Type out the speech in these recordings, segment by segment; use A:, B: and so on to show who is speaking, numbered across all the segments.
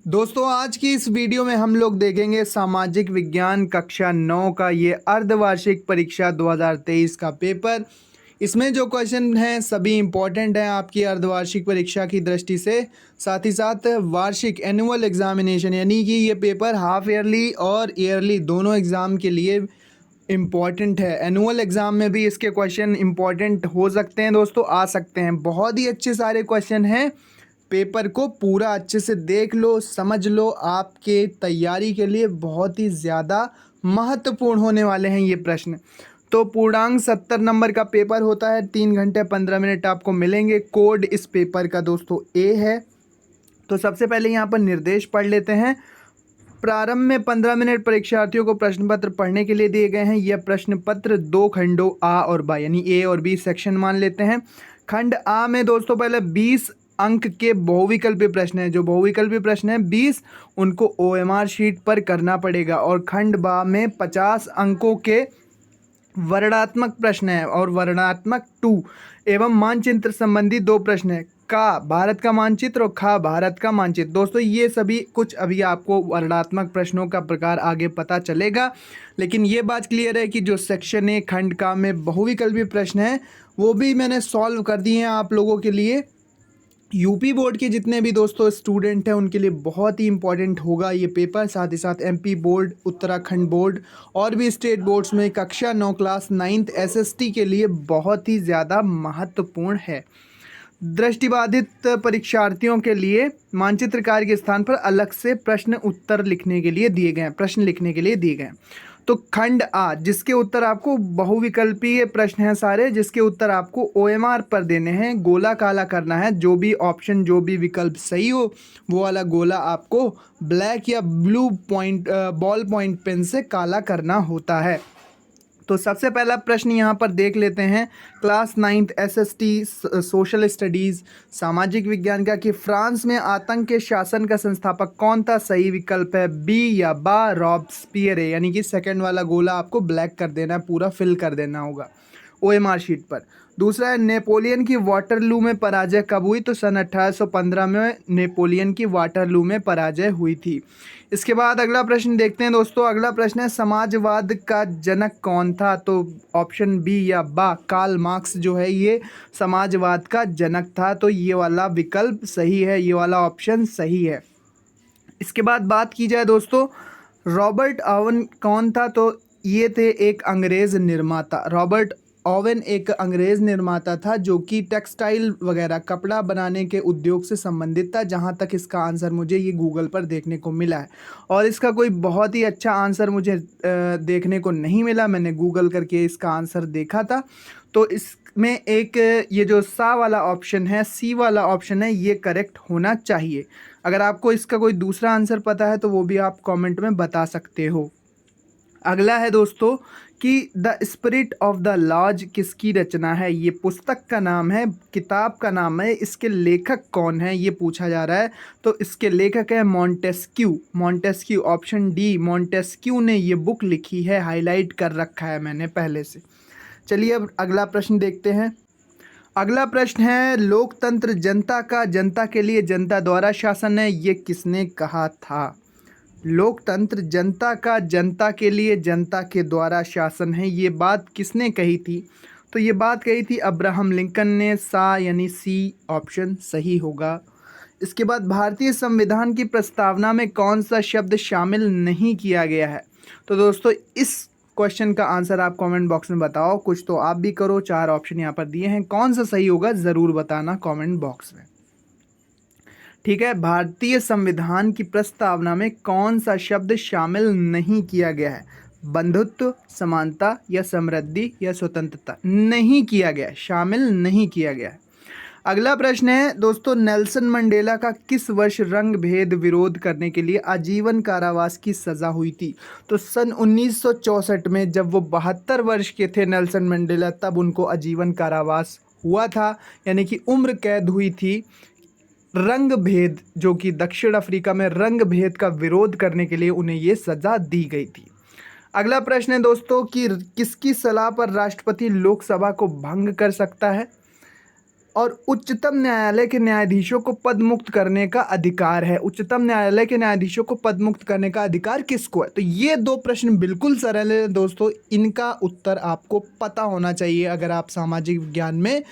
A: दोस्तों आज की इस वीडियो में हम लोग देखेंगे सामाजिक विज्ञान कक्षा 9 का ये अर्धवार्षिक परीक्षा 2023 का पेपर। इसमें जो क्वेश्चन हैं सभी इम्पोर्टेंट हैं आपकी अर्धवार्षिक परीक्षा की दृष्टि से। साथ ही साथ वार्षिक एनुअल एग्जामिनेशन यानी कि ये पेपर हाफ ईयरली और ईयरली दोनों एग्ज़ाम के लिए इम्पॉर्टेंट है। एनुअल एग्ज़ाम में भी इसके क्वेश्चन इम्पॉर्टेंट हो सकते हैं दोस्तों, आ सकते हैं। बहुत ही अच्छे सारे क्वेश्चन हैं। पेपर को पूरा अच्छे से देख लो, समझ लो, आपके तैयारी के लिए बहुत ही ज़्यादा महत्वपूर्ण होने वाले हैं ये प्रश्न। तो पूर्णांक 70 नंबर का पेपर होता है। 3 घंटे 15 मिनट आपको मिलेंगे। कोड इस पेपर का दोस्तों ए है। तो सबसे पहले यहाँ पर निर्देश पढ़ लेते हैं। प्रारंभ में 15 मिनट परीक्षार्थियों को प्रश्न पत्र पढ़ने के लिए दिए गए हैं। यह प्रश्न पत्र 2 खंडों आ और बा यानी ए और बी सेक्शन मान लेते हैं। खंड आ में दोस्तों पहले 20 अंक के बहुविकल्पी प्रश्न हैं। जो बहुविकल्पी प्रश्न हैं 20 उनको ओएमआर शीट पर करना पड़ेगा। और खंड बा में 50 अंकों के वर्णनात्मक प्रश्न है और वर्णनात्मक 2 एवं मानचित्र संबंधी 2 प्रश्न है। का भारत का मानचित्र और खा भारत का मानचित्र। दोस्तों ये सभी कुछ अभी आपको वर्णनात्मक प्रश्नों का प्रकार आगे पता चलेगा, लेकिन ये बात क्लियर है कि जो सेक्शन ए खंड का में बहुविकल्पी प्रश्न है वो भी मैंने सॉल्व कर दिए हैं आप लोगों के लिए। यूपी बोर्ड के जितने भी दोस्तों स्टूडेंट हैं उनके लिए बहुत ही इंपॉर्टेंट होगा ये पेपर। साथ ही साथ एमपी बोर्ड, उत्तराखंड बोर्ड और भी स्टेट बोर्ड्स में कक्षा 9 क्लास 9th एसएसटी के लिए बहुत ही ज़्यादा महत्वपूर्ण है। दृष्टिबाधित परीक्षार्थियों के लिए मानचित्र कार्य के स्थान पर अलग से प्रश्न उत्तर लिखने के लिए दिए गए हैं, प्रश्न लिखने के लिए दिए गए हैं। तो खंड आ जिसके उत्तर आपको बहुविकल्पीय प्रश्न हैं सारे, जिसके उत्तर आपको ओएमआर पर देने हैं। गोला काला करना है। जो भी ऑप्शन, जो भी विकल्प सही हो वो वाला गोला आपको ब्लैक या blue point ball point pen से काला करना होता है। तो सबसे पहला प्रश्न यहाँ पर देख लेते हैं। Class 9th SST social studies सामाजिक विज्ञान का कि फ्रांस में आतंक के शासन का संस्थापक कौन था। सही विकल्प है बी या बा रॉबस्पियर है, यानी कि सेकंड वाला गोला आपको ब्लैक कर देना है, पूरा फिल कर देना होगा ओएमआर शीट पर। दूसरा है नेपोलियन की वाटरलू में पराजय कब हुई। तो सन 1815 में नेपोलियन की वाटरलू में पराजय हुई थी। इसके बाद अगला प्रश्न देखते हैं दोस्तों। अगला प्रश्न है समाजवाद का जनक कौन था। तो ऑप्शन बी या बा कार्ल मार्क्स जो है ये समाजवाद का जनक था। तो ये वाला विकल्प सही है, ये वाला ऑप्शन सही है। इसके बाद बात की जाए दोस्तों रॉबर्ट ओवन कौन था। तो ये थे एक अंग्रेज़ निर्माता। रॉबर्ट ओवन एक अंग्रेज़ निर्माता था जो कि टेक्सटाइल वगैरह कपड़ा बनाने के उद्योग से संबंधित था। जहाँ तक इसका आंसर मुझे ये गूगल पर देखने को मिला है, और इसका कोई बहुत ही अच्छा आंसर मुझे देखने को नहीं मिला। मैंने गूगल करके इसका आंसर देखा था। तो इसमें एक ये जो सा वाला ऑप्शन है, सी वाला ऑप्शन है, ये करेक्ट होना चाहिए। अगर आपको इसका कोई दूसरा आंसर पता है तो वो भी आप कमेंट में बता सकते हो। अगला है दोस्तों कि the spirit of the laws किसकी रचना है। ये पुस्तक का नाम है, किताब का नाम है, इसके लेखक कौन है ये पूछा जा रहा है। तो इसके लेखक है Montesquieu. Montesquieu option D Montesquieu ने ये बुक लिखी है, हाईलाइट कर रखा है मैंने पहले से। चलिए अब अगला प्रश्न देखते हैं। अगला प्रश्न है लोकतंत्र जनता का, जनता के लिए जनता द्वारा शासन है, ये किसने कहा था। लोकतंत्र जनता का, जनता के लिए जनता के द्वारा शासन है, ये बात किसने कही थी। तो ये बात कही थी अब्राहम लिंकन ने। सा यानी सी ऑप्शन सही होगा। इसके बाद भारतीय संविधान की प्रस्तावना में कौन सा शब्द शामिल नहीं किया गया है। तो दोस्तों इस क्वेश्चन का आंसर आप कमेंट बॉक्स में बताओ। कुछ तो आप भी करो। 4 ऑप्शन यहाँ पर दिए हैं, कौन सा सही होगा ज़रूर बताना कमेंट बॉक्स में। ठीक है, भारतीय संविधान की प्रस्तावना में कौन सा शब्द शामिल नहीं किया गया है। बंधुत्व, समानता या समृद्धि या स्वतंत्रता। नहीं किया गया, शामिल नहीं किया गया है। अगला प्रश्न है दोस्तों नेल्सन मंडेला का किस वर्ष रंग भेद विरोध करने के लिए आजीवन कारावास की सज़ा हुई थी। तो सन 1964 में जब वो 72 वर्ष के थे नेल्सन मंडेला, तब उनको आजीवन कारावास हुआ था, यानी कि उम्र कैद हुई थी। रंग भेद, जो कि दक्षिण अफ्रीका में रंग भेद का विरोध करने के लिए उन्हें ये सज़ा दी गई थी। अगला प्रश्न है दोस्तों कि किसकी सलाह पर राष्ट्रपति लोकसभा को भंग कर सकता है। और उच्चतम न्यायालय के न्यायाधीशों को पद मुक्त करने का अधिकार है। उच्चतम न्यायालय के न्यायाधीशों को पद मुक्त करने का अधिकार किसको है? तो ये दो प्रश्न बिल्कुल सरल है दोस्तों, इनका उत्तर आपको पता होना चाहिए अगर आप सामाजिक विज्ञान में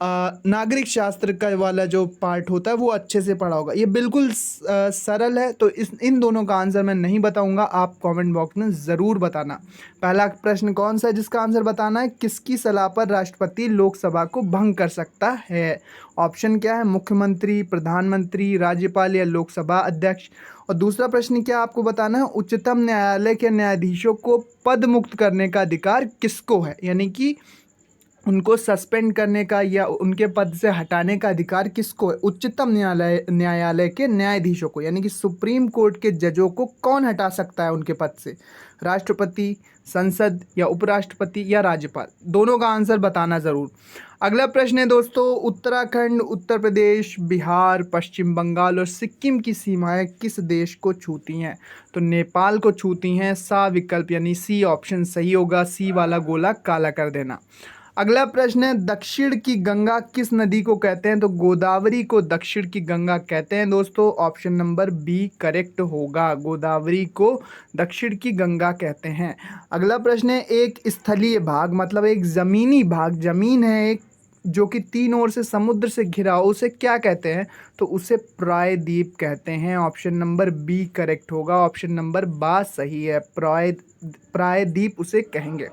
A: नागरिक शास्त्र का वाला जो पार्ट होता है वो अच्छे से पढ़ा होगा। ये बिल्कुल सरल है। तो इन दोनों का आंसर मैं नहीं बताऊंगा, आप कमेंट बॉक्स में ज़रूर बताना। पहला प्रश्न कौन सा है जिसका आंसर बताना है? किसकी सलाह पर राष्ट्रपति लोकसभा को भंग कर सकता है? ऑप्शन क्या है? मुख्यमंत्री, प्रधानमंत्री, राज्यपाल या लोकसभा अध्यक्ष। और दूसरा प्रश्न क्या आपको बताना है? उच्चतम न्यायालय के न्यायाधीशों को पद मुक्त करने का अधिकार किसको है, यानी कि उनको सस्पेंड करने का या उनके पद से हटाने का अधिकार किसको है? उच्चतम न्यायालय के न्यायाधीशों को, यानी कि सुप्रीम कोर्ट के जजों को कौन हटा सकता है उनके पद से? राष्ट्रपति, संसद या उपराष्ट्रपति या राज्यपाल? दोनों का आंसर बताना ज़रूर। अगला प्रश्न है दोस्तों, उत्तराखंड, उत्तर प्रदेश, बिहार, पश्चिम बंगाल और सिक्किम की सीमाएं किस देश को छूती हैं? तो नेपाल को छूती हैं। सा विकल्प यानी सी ऑप्शन सही होगा। सी वाला गोला काला कर देना। अगला प्रश्न है, दक्षिण की गंगा किस नदी को कहते हैं? तो गोदावरी को दक्षिण की गंगा कहते हैं दोस्तों। ऑप्शन नंबर बी करेक्ट होगा, गोदावरी को दक्षिण की गंगा कहते हैं। अगला प्रश्न है, एक स्थलीय भाग मतलब एक ज़मीनी भाग, ज़मीन है एक जो कि तीन ओर से समुद्र से घिरा हो, उसे क्या कहते हैं? तो उसे प्रायद्वीप कहते हैं। ऑप्शन नंबर बी करेक्ट होगा। ऑप्शन नंबर बा सही है, प्रायद्वीप उसे कहेंगे।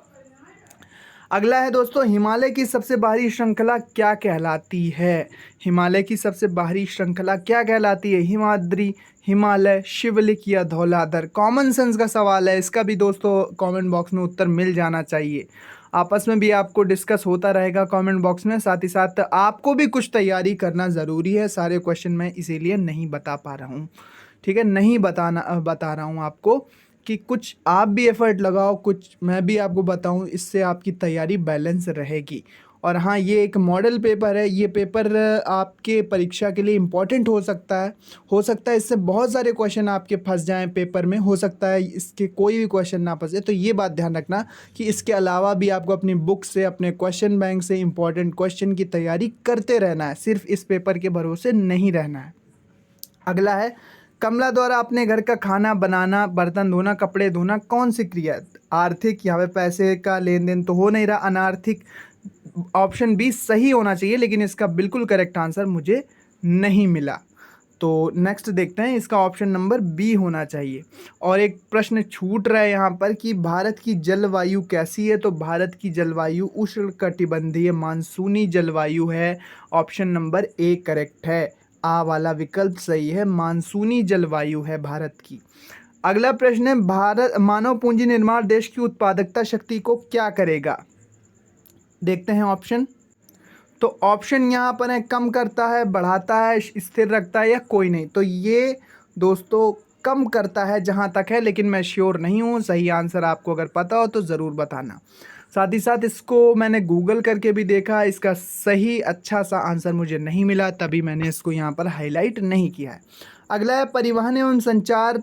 A: अगला है दोस्तों, हिमालय की सबसे बाहरी श्रृंखला क्या कहलाती है? हिमालय की सबसे बाहरी श्रृंखला क्या कहलाती है? हिमाद्री, हिमालय, शिवलिक या धौलाधर? कॉमन सेंस का सवाल है, इसका भी दोस्तों कमेंट बॉक्स में उत्तर मिल जाना चाहिए। आपस में भी आपको डिस्कस होता रहेगा कमेंट बॉक्स में, साथ ही साथ आपको भी कुछ तैयारी करना ज़रूरी है। सारे क्वेश्चन मैं इसीलिए नहीं बता पा रहा हूँ, ठीक है, नहीं बता रहा हूँ आपको कि कुछ आप भी एफर्ट लगाओ, कुछ मैं भी आपको बताऊं, इससे आपकी तैयारी बैलेंस रहेगी। और हाँ, ये एक मॉडल पेपर है, ये पेपर आपके परीक्षा के लिए इम्पॉर्टेंट हो सकता है इससे बहुत सारे क्वेश्चन आपके फंस जाएं पेपर में, हो सकता है इसके कोई भी क्वेश्चन ना फंसे। तो ये बात ध्यान रखना कि इसके अलावा भी आपको अपनी बुक से, अपने क्वेश्चन बैंक से इम्पॉर्टेंट क्वेश्चन की तैयारी करते रहना है, सिर्फ इस पेपर के भरोसे नहीं रहना है। अगला है, कमला द्वारा अपने घर का खाना बनाना, बर्तन धोना, कपड़े धोना कौन सी क्रिया है? आर्थिक, यहाँ पे पैसे का लेन देन तो हो नहीं रहा, अनार्थिक। ऑप्शन बी सही होना चाहिए, लेकिन इसका बिल्कुल करेक्ट आंसर मुझे नहीं मिला। तो नेक्स्ट देखते हैं, इसका ऑप्शन नंबर बी होना चाहिए। और एक प्रश्न छूट रहा है यहाँ पर कि भारत की जलवायु कैसी है? तो भारत की जलवायु उष्णकटिबंधीय मानसूनी जलवायु है। ऑप्शन नंबर ए करेक्ट है, आ वाला विकल्प सही है, मानसूनी जलवायु है भारत की। अगला प्रश्न है, भारत मानव पूंजी निर्माण देश की उत्पादकता शक्ति को क्या करेगा? देखते हैं ऑप्शन। तो ऑप्शन यहाँ पर है, कम करता है, बढ़ाता है, स्थिर रखता है या कोई नहीं। तो ये दोस्तों कम करता है जहाँ तक है, लेकिन मैं श्योर नहीं हूँ। सही आंसर आपको अगर पता हो तो ज़रूर बताना। साथ ही साथ इसको मैंने गूगल करके भी देखा, इसका सही अच्छा सा आंसर मुझे नहीं मिला, तभी मैंने इसको यहाँ पर हाईलाइट नहीं किया है। अगला है, परिवहन एवं संचार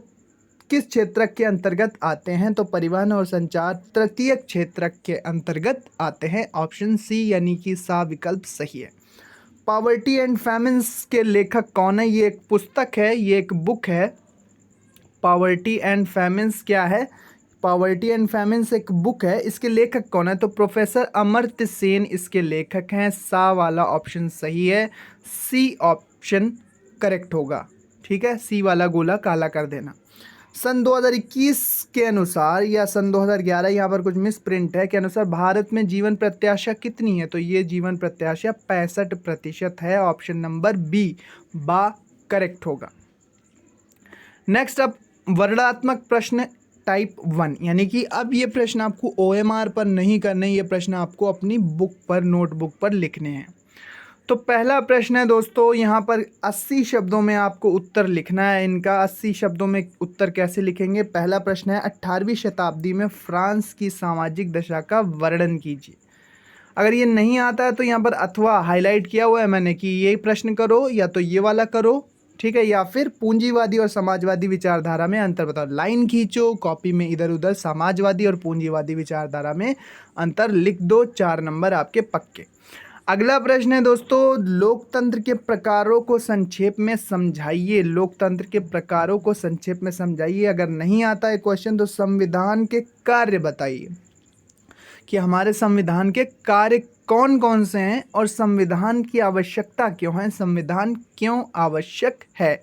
A: किस क्षेत्र के अंतर्गत आते हैं? तो परिवहन और संचार तृतीय क्षेत्र के अंतर्गत आते हैं। ऑप्शन सी यानी कि सा विकल्प सही है। पॉवर्टी एंड फैमिन्स के लेखक कौन है? ये एक पुस्तक है, ये एक बुक है। पॉवर्टी एंड फैमिन्स क्या है? पॉवर्टी एंड फैमिन्स एक बुक है, इसके लेखक कौन है? तो प्रोफेसर अमर्त्य सेन इसके लेखक हैं। सा वाला ऑप्शन सही है, सी ऑप्शन करेक्ट होगा, ठीक है। सी वाला गोला काला कर देना। सन 2021 के अनुसार या सन 2011, यहाँ पर कुछ मिस प्रिंट है, के अनुसार भारत में जीवन प्रत्याशा कितनी है? तो ये जीवन प्रत्याशा 65% है। ऑप्शन नंबर बी बा करेक्ट होगा। नेक्स्ट अब वर्णनात्मक प्रश्न टाइप 1, यानी कि अब ये प्रश्न आपको OMR पर नहीं करने, ये प्रश्न आपको अपनी बुक पर, नोटबुक पर लिखने हैं। तो पहला प्रश्न है दोस्तों, यहाँ पर 80 शब्दों में आपको उत्तर लिखना है इनका। 80 शब्दों में उत्तर कैसे लिखेंगे? पहला प्रश्न है, 18वीं शताब्दी में फ्रांस की सामाजिक दशा का वर्णन कीजिए। अगर ये नहीं आता है तो यहाँ पर अथवा हाईलाइट किया हुआ है मैंने कि ये प्रश्न करो या तो ये वाला करो, ठीक है, या फिर पूंजीवादी और समाजवादी विचारधारा में अंतर बताओ। लाइन खींचो, कॉपी में इधर उधर समाजवादी और पूंजीवादी विचारधारा में अंतर लिख दो, 4 नंबर आपके पक्के। अगला प्रश्न है दोस्तों, लोकतंत्र के प्रकारों को संक्षेप में समझाइए। लोकतंत्र के प्रकारों को संक्षेप में समझाइए। अगर नहीं आता है क्वेश्चन तो संविधान के कार्य बताइए कि हमारे संविधान के कार्य कौन कौन से हैं और संविधान की आवश्यकता क्यों है। संविधान क्यों आवश्यक है,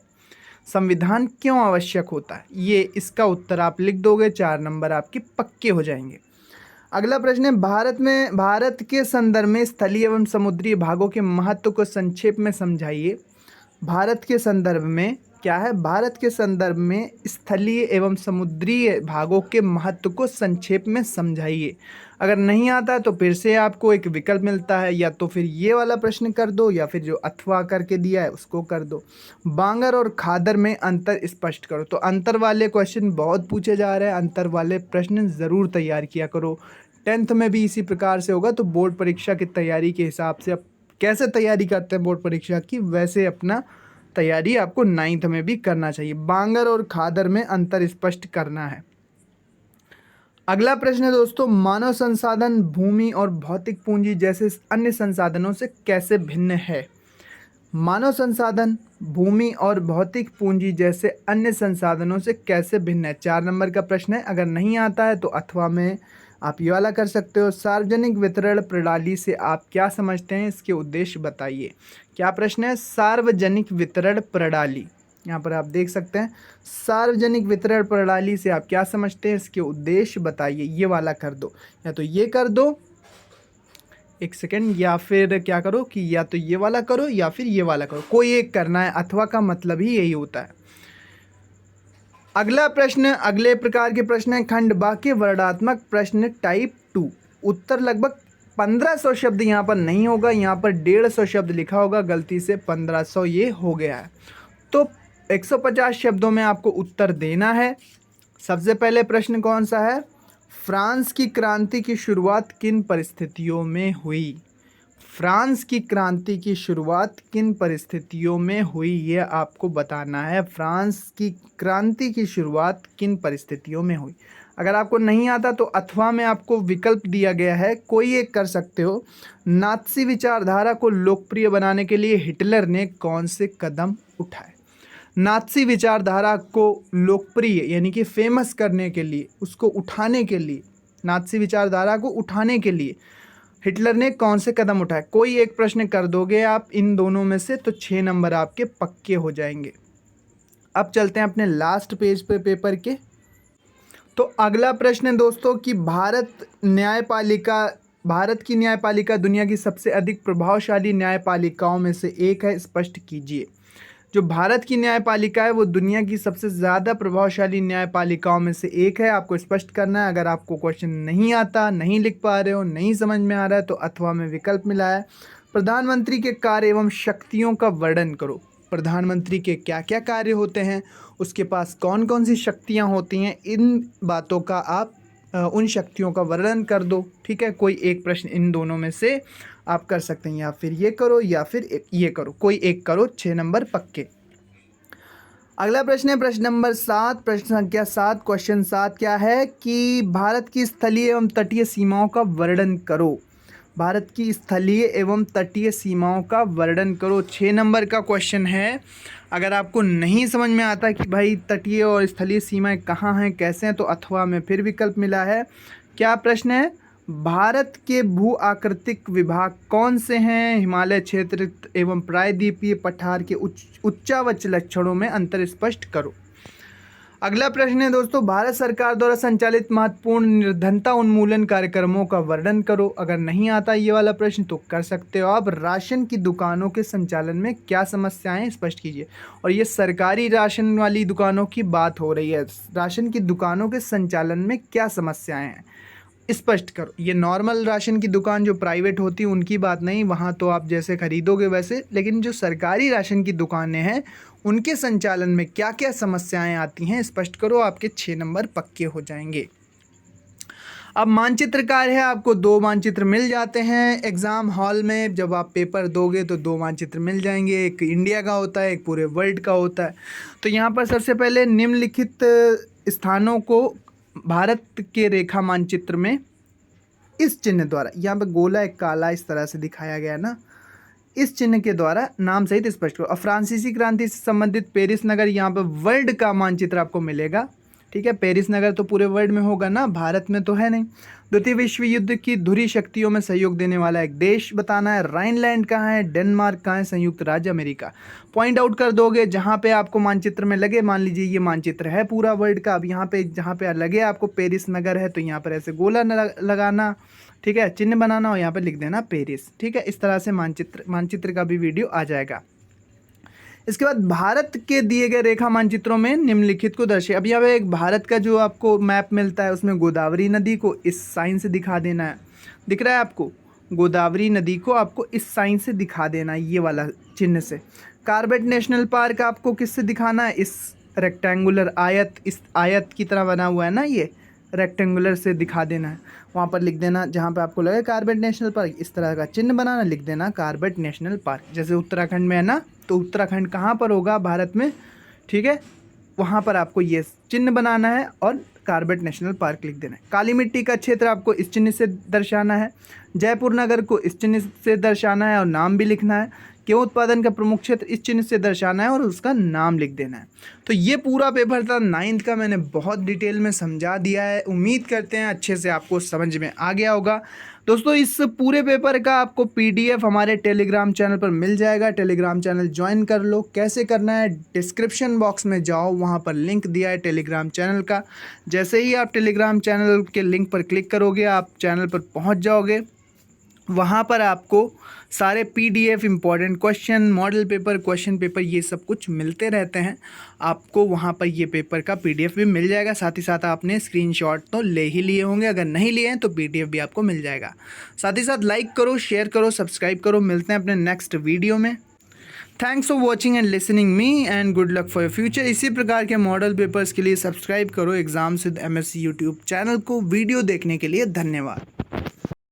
A: संविधान क्यों आवश्यक होता है, ये इसका उत्तर आप लिख दोगे, 4 नंबर आपके पक्के हो जाएंगे। अगला प्रश्न है, भारत के संदर्भ में स्थलीय एवं समुद्री भागों के महत्व को संक्षेप में समझाइए। भारत के संदर्भ में क्या है, भारत के संदर्भ में स्थलीय एवं समुद्री भागों के महत्व को संक्षेप में समझाइए। अगर नहीं आता तो फिर से आपको एक विकल्प मिलता है, या तो फिर ये वाला प्रश्न कर दो या फिर जो अथवा करके दिया है उसको कर दो। बांगर और खादर में अंतर स्पष्ट करो। तो अंतर वाले क्वेश्चन बहुत पूछे जा रहे हैं, अंतर वाले प्रश्न ज़रूर तैयार किया करो। 10th में भी इसी प्रकार से होगा, तो बोर्ड परीक्षा की तैयारी के हिसाब से आप कैसे तैयारी करते हैं बोर्ड परीक्षा की, वैसे अपना तैयारी आपको 9th में भी करना चाहिए। बांगर और खादर में अंतर स्पष्ट करना है। अगला प्रश्न है दोस्तों, मानव संसाधन भूमि और भौतिक पूंजी जैसे अन्य संसाधनों से कैसे भिन्न है। मानव संसाधन भूमि और भौतिक पूंजी जैसे अन्य संसाधनों से कैसे भिन्न है, 4 नंबर का प्रश्न है। अगर नहीं आता है तो अथवा में आप ये वाला कर सकते हो। सार्वजनिक वितरण प्रणाली से आप क्या समझते हैं, इसके उद्देश्य बताइए। क्या प्रश्न है, सार्वजनिक वितरण प्रणाली, यहाँ पर आप देख सकते हैं, सार्वजनिक वितरण प्रणाली से आप क्या समझते हैं, इसके उद्देश्य बताइए। ये वाला कर दो, या तो ये कर दो, एक सेकेंड, या फिर क्या करो कि या तो ये वाला करो या फिर ये वाला करो, कोई एक करना है। अथवा का मतलब ही यही होता है। अगला प्रश्न, अगले प्रकार के प्रश्न है खंड बा के वर्णात्मक प्रश्न टाइप 2। उत्तर लगभग 1500 शब्द यहाँ पर नहीं होगा, यहाँ पर 150 शब्द लिखा होगा, गलती से 1500 ये हो गया है। तो 150 शब्दों में आपको उत्तर देना है। सबसे पहले प्रश्न कौन सा है, फ्रांस की क्रांति की शुरुआत किन परिस्थितियों में हुई। फ्रांस की क्रांति की शुरुआत किन परिस्थितियों में हुई, ये आपको बताना है। फ्रांस की क्रांति की शुरुआत किन परिस्थितियों में हुई। अगर आपको नहीं आता तो अथवा में आपको विकल्प दिया गया है, कोई एक कर सकते हो। नात्सी विचारधारा को लोकप्रिय बनाने के लिए हिटलर ने कौन से कदम उठाए। नात्सी विचारधारा को लोकप्रिय यानी कि फेमस करने के लिए, उसको उठाने के लिए, नात्सी विचारधारा को उठाने के लिए हिटलर ने कौन से कदम उठाए। कोई एक प्रश्न कर दोगे आप इन दोनों में से तो 6 नंबर आपके पक्के हो जाएंगे। अब चलते हैं अपने लास्ट पेज पे पेपर के। तो अगला प्रश्न है दोस्तों कि भारत की न्यायपालिका दुनिया की सबसे अधिक प्रभावशाली न्यायपालिकाओं में से एक है, स्पष्ट कीजिए। जो भारत की न्यायपालिका है वो दुनिया की सबसे ज़्यादा प्रभावशाली न्यायपालिकाओं में से एक है, आपको स्पष्ट करना है। अगर आपको क्वेश्चन नहीं आता, नहीं लिख पा रहे हो, नहीं समझ में आ रहा है तो अथवा में विकल्प मिला है। प्रधानमंत्री के कार्य एवं शक्तियों का वर्णन करो। प्रधानमंत्री के क्या क्या कार्य होते हैं, उसके पास कौन कौन सी शक्तियाँ होती हैं, इन बातों का आप उन शक्तियों का वर्णन कर दो। ठीक है, कोई एक प्रश्न इन दोनों में से आप कर सकते हैं, या फिर ये करो या फिर ये करो, कोई एक करो, 6 नंबर पक्के। अगला प्रश्न है प्रश्न नंबर 7, प्रश्न संख्या 7, क्वेश्चन 7 क्या है कि भारत की स्थलीय एवं तटीय सीमाओं का वर्णन करो। भारत की स्थलीय एवं तटीय सीमाओं का वर्णन करो, 6 नंबर का क्वेश्चन है। अगर आपको नहीं समझ में आता कि भाई तटीय और स्थलीय सीमाएं कहाँ हैं, कैसे हैं, तो अथवा में फिर विकल्प मिला है। क्या प्रश्न है, भारत के भू आकृतिक विभाग कौन से हैं, हिमालय क्षेत्र एवं प्रायद्वीपीय पठार के उच्चावच लक्षणों में अंतर स्पष्ट करो। अगला प्रश्न है दोस्तों, भारत सरकार द्वारा संचालित महत्वपूर्ण निर्धनता उन्मूलन कार्यक्रमों का वर्णन करो। अगर नहीं आता ये वाला प्रश्न तो कर सकते हो आप। राशन की दुकानों के संचालन में क्या समस्याएं स्पष्ट कीजिए। और ये सरकारी राशन वाली दुकानों की बात हो रही है, राशन की दुकानों के संचालन में क्या समस्याएं हैं स्पष्ट करो। ये नॉर्मल राशन की दुकान जो प्राइवेट होती है उनकी बात नहीं, वहाँ तो आप जैसे खरीदोगे वैसे, लेकिन जो सरकारी राशन की दुकानें हैं उनके संचालन में क्या क्या समस्याएं आती हैं स्पष्ट करो, आपके 6 नंबर पक्के हो जाएंगे। अब मानचित्रकार है, आपको 2 मानचित्र मिल जाते हैं एग्ज़ाम हॉल में। जब आप पेपर दोगे तो 2 मानचित्र मिल जाएंगे, एक इंडिया का होता है, एक पूरे वर्ल्ड का होता है। तो यहाँ पर सबसे पहले निम्नलिखित स्थानों को भारत के रेखा मानचित्र में इस चिन्ह द्वारा, यहाँ पे गोला एक काला इस तरह से दिखाया गया ना, इस चिन्ह के द्वारा नाम सहित स्पष्ट करो। अब फ्रांसीसी क्रांति से संबंधित पेरिस नगर, यहाँ पे वर्ल्ड का मानचित्र आपको मिलेगा, ठीक है। पेरिस नगर तो पूरे वर्ल्ड में होगा ना, भारत में तो है नहीं। द्वितीय विश्व युद्ध की धुरी शक्तियों में सहयोग देने वाला एक देश बताना है। राइनलैंड कहाँ है, डेनमार्क कहाँ है, संयुक्त राज्य अमेरिका। पॉइंट आउट कर दोगे जहाँ पे आपको मानचित्र में लगे। मान लीजिए ये मानचित्र है पूरा वर्ल्ड का, अब यहाँ पे जहाँ पे लगे आपको पेरिस नगर है, तो यहाँ पर ऐसे गोला लगाना, ठीक है, चिन्ह बनाना और यहाँ पे लिख देना पेरिस, ठीक है। इस तरह से मानचित्र का भी वीडियो आ जाएगा। इसके बाद भारत के दिए गए रेखा मानचित्रों में निम्नलिखित को दर्शाए। अब यहाँ पे एक भारत का जो आपको मैप मिलता है, उसमें गोदावरी नदी को इस साइन से दिखा देना है, दिख रहा है आपको, गोदावरी नदी को आपको इस साइन से दिखा देना है, ये वाला चिन्ह से। कॉर्बेट नेशनल पार्क आपको किससे दिखाना है, इस रेक्टेंगुलर आयत, इस आयत की तरह बना हुआ है ना, ये रेक्टेंगुलर से दिखा देना है। वहाँ पर लिख देना जहाँ पे आपको लगे कॉर्बेट नेशनल पार्क, इस तरह का चिन्ह बनाना, लिख देना कॉर्बेट नेशनल पार्क। जैसे उत्तराखंड में है ना, तो उत्तराखंड कहाँ पर होगा भारत में, ठीक है, वहाँ पर आपको ये चिन्ह बनाना है और कॉर्बेट नेशनल पार्क लिख देना है। काली मिट्टी का क्षेत्र आपको इस चिन्ह से दर्शाना है। जयपुर नगर को इस चिन्ह से दर्शाना है और नाम भी लिखना है। गेहूं उत्पादन का प्रमुख क्षेत्र इस चिन्ह से दर्शाना है और उसका नाम लिख देना है। तो ये पूरा पेपर था 9th का, मैंने बहुत डिटेल में समझा दिया है। उम्मीद करते हैं अच्छे से आपको समझ में आ गया होगा। दोस्तों इस पूरे पेपर का आपको PDF हमारे टेलीग्राम चैनल पर मिल जाएगा। टेलीग्राम चैनल ज्वाइन कर लो। कैसे करना है, डिस्क्रिप्शन बॉक्स में जाओ, वहाँ पर लिंक दिया है टेलीग्राम चैनल का। जैसे ही आप टेलीग्राम चैनल के लिंक पर क्लिक करोगे, आप चैनल पर पहुँच जाओगे। वहाँ पर आपको सारे PDF important question, model paper, question paper, ये सब कुछ मिलते रहते हैं। आपको वहाँ पर ये पेपर का PDF भी मिल जाएगा। साथ ही साथ आपने स्क्रीनशॉट तो ले ही लिए होंगे, अगर नहीं लिए हैं तो PDF भी आपको मिल जाएगा। साथ ही साथ लाइक करो, शेयर करो, सब्सक्राइब करो। मिलते हैं अपने नेक्स्ट वीडियो में। Thanks for watching and listening me and good luck for your future. इसी प्रकार के मॉडल पेपर्स के लिए सब्सक्राइब करो exams with MSc YouTube channel को। वीडियो देखने के लिए धन्यवाद।